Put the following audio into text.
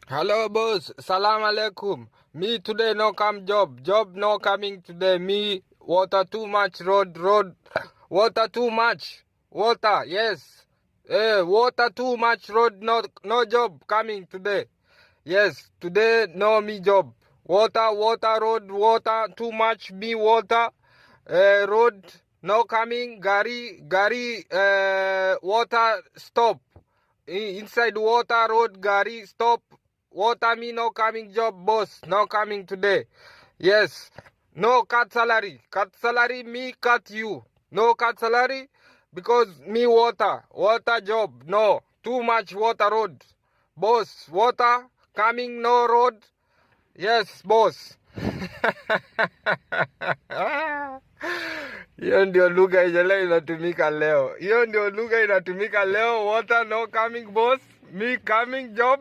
Hello boss, salam alaikum. Me today no come job. Job no coming today. Me water too much road. Water too much. Water, yes. Water too much road, no job coming today. Yes, today no me job. Water road, water too much me water. Road no coming. Gari water stop. Inside water road gari stop. Water me no coming job boss. No coming today. Yes. No cut salary. Cut salary me cut you. No cut salary because me water. Water job. No. Too much water road. Boss, water coming no road. Yes, boss. Hiyo ndio lugha yenye inatumika leo. Hiyo ndio lugha inatumika leo. Water no coming boss. Me coming job.